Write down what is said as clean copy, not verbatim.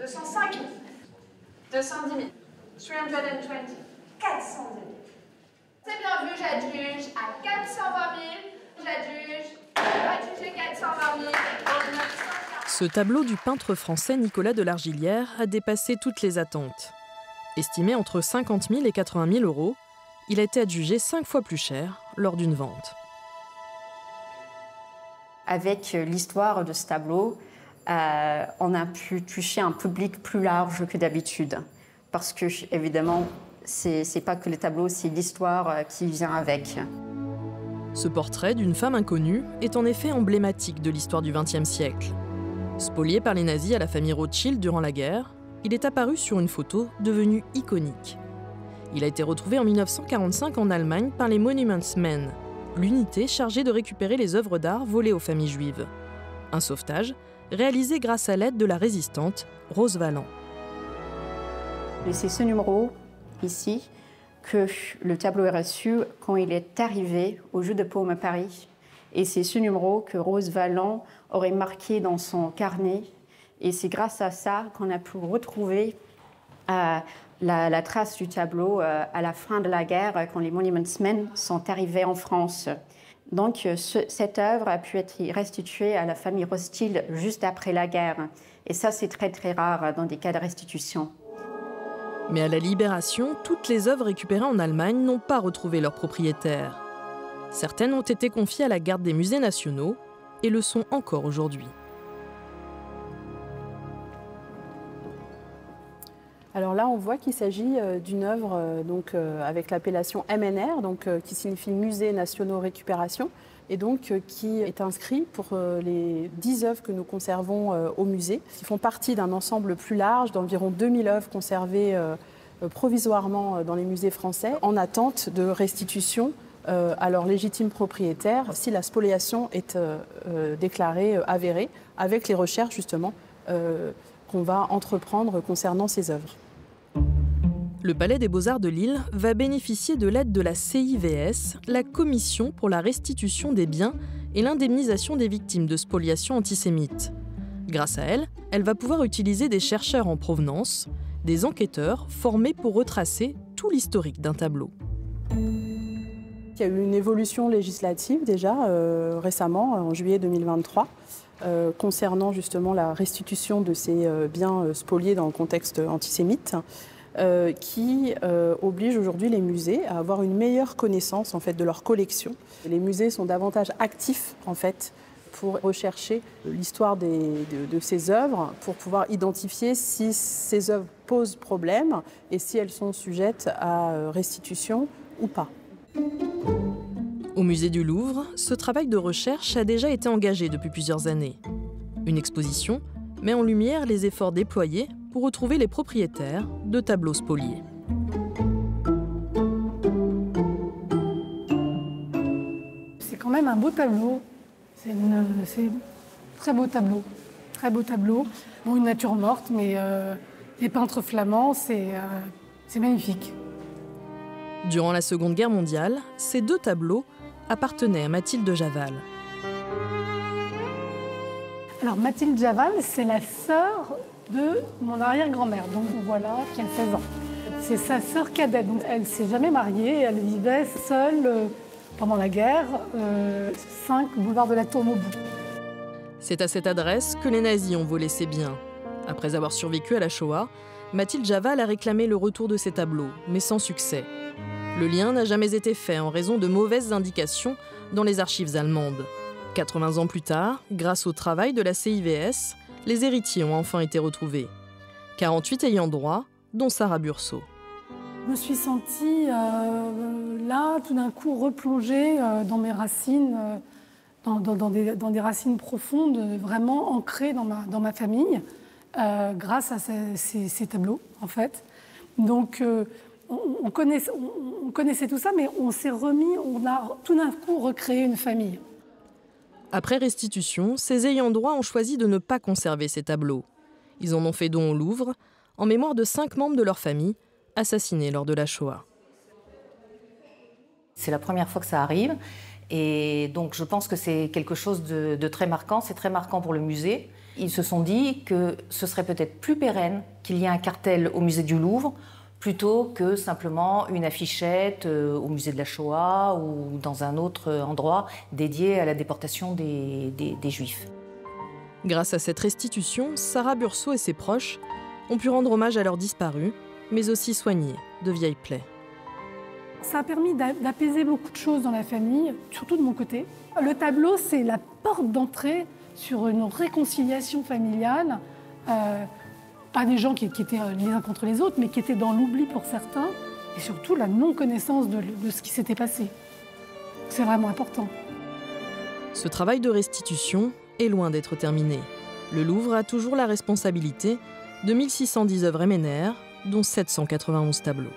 205 000. 210 000. 320 000. 400 000. C'est bien vu, j'adjuge à 420 000. J'adjuge. Adjugé 420 000. Ce tableau du peintre français Nicolas de Largillière a dépassé toutes les attentes. Estimé entre 50 000 et 80 000 euros, il a été adjugé 5 fois plus cher lors d'une vente. Avec l'histoire de ce tableau, on a pu toucher un public plus large que d'habitude. Parce que, évidemment, c'est pas que le tableau, c'est l'histoire qui vient avec. Ce portrait d'une femme inconnue est en effet emblématique de l'histoire du XXe siècle. Spolié par les nazis à la famille Rothschild durant la guerre, il est apparu sur une photo devenue iconique. Il a été retrouvé en 1945 en Allemagne par les Monuments Men, l'unité chargée de récupérer les œuvres d'art volées aux familles juives. Un sauvetage réalisé grâce à l'aide de la résistante Rose Valland. Et c'est ce numéro, ici, que le tableau est reçu quand il est arrivé au Jeu de Paume à Paris. Et c'est ce numéro que Rose Valland aurait marqué dans son carnet. Et c'est grâce à ça qu'on a pu retrouver la trace du tableau à la fin de la guerre, quand les Monuments Men sont arrivés en France. Donc cette œuvre a pu être restituée à la famille Rothschild juste après la guerre. Et ça, c'est très très rare dans des cas de restitution. Mais à la Libération, toutes les œuvres récupérées en Allemagne n'ont pas retrouvé leurs propriétaires. Certaines ont été confiées à la garde des musées nationaux et le sont encore aujourd'hui. Alors là, on voit qu'il s'agit d'une œuvre avec l'appellation MNR, qui signifie Musées nationaux récupération, et donc qui est inscrit pour les 10 œuvres que nous conservons au musée, qui font partie d'un ensemble plus large d'environ 2000 œuvres conservées provisoirement dans les musées français, en attente de restitution à leurs légitimes propriétaires si la spoliation est déclarée avérée, avec les recherches justement qu'on va entreprendre concernant ces œuvres. Le Palais des Beaux-Arts de Lille va bénéficier de l'aide de la CIVS, la Commission pour la restitution des biens et l'indemnisation des victimes de spoliation antisémite. Grâce à elle, elle va pouvoir utiliser des chercheurs en provenance, des enquêteurs formés pour retracer tout l'historique d'un tableau. Il y a eu une évolution législative déjà récemment, en juillet 2023, concernant justement la restitution de ces biens spoliés dans le contexte antisémite, qui oblige aujourd'hui les musées à avoir une meilleure connaissance en fait, de leur collection. Les musées sont davantage actifs en fait, pour rechercher l'histoire de ces œuvres, pour pouvoir identifier si ces œuvres posent problème et si elles sont sujettes à restitution ou pas. Au musée du Louvre, ce travail de recherche a déjà été engagé depuis plusieurs années. Une exposition met en lumière les efforts déployés pour retrouver les propriétaires de tableaux spoliés. C'est quand même un beau tableau. C'est très beau tableau. Très beau tableau. Bon, une nature morte, mais les peintres flamands, c'est magnifique. Durant la Seconde Guerre mondiale, ces deux tableaux appartenaient à Mathilde Javal. Alors Mathilde Javal, c'est la sœur de mon arrière-grand-mère, donc voilà, qui a 16 ans. C'est sa sœur cadette, donc elle ne s'est jamais mariée, elle vivait seule pendant la guerre, 5 boulevard de la Tourmaubourg. C'est à cette adresse que les nazis ont volé ses biens. Après avoir survécu à la Shoah, Mathilde Javal a réclamé le retour de ses tableaux, mais sans succès. Le lien n'a jamais été fait en raison de mauvaises indications dans les archives allemandes. 80 ans plus tard, grâce au travail de la CIVS, les héritiers ont enfin été retrouvés. 48 ayants droit, dont Sarah Burso. Je me suis sentie là, tout d'un coup, replongée dans mes racines, dans des racines profondes, vraiment ancrées dans ma famille, grâce à ces tableaux, en fait. Donc, on connaissait tout ça, mais on s'est remis, on a tout d'un coup recréé une famille. Après restitution, ces ayants droit ont choisi de ne pas conserver ces tableaux. Ils en ont fait don au Louvre, en mémoire de 5 membres de leur famille, assassinés lors de la Shoah. C'est la première fois que ça arrive, et donc je pense que c'est quelque chose de très marquant. C'est très marquant pour le musée. Ils se sont dit que ce serait peut-être plus pérenne qu'il y ait un cartel au musée du Louvre plutôt que simplement une affichette au musée de la Shoah ou dans un autre endroit dédié à la déportation des Juifs. Grâce à cette restitution, Sarah Burceau et ses proches ont pu rendre hommage à leurs disparus, mais aussi soigner de vieilles plaies. Ça a permis d'apaiser beaucoup de choses dans la famille, surtout de mon côté. Le tableau, c'est la porte d'entrée sur une réconciliation familiale. Pas des gens qui étaient les uns contre les autres, mais qui étaient dans l'oubli pour certains. Et surtout la non-connaissance de ce qui s'était passé. C'est vraiment important. Ce travail de restitution est loin d'être terminé. Le Louvre a toujours la responsabilité de 1610 œuvres MNR, dont 791 tableaux.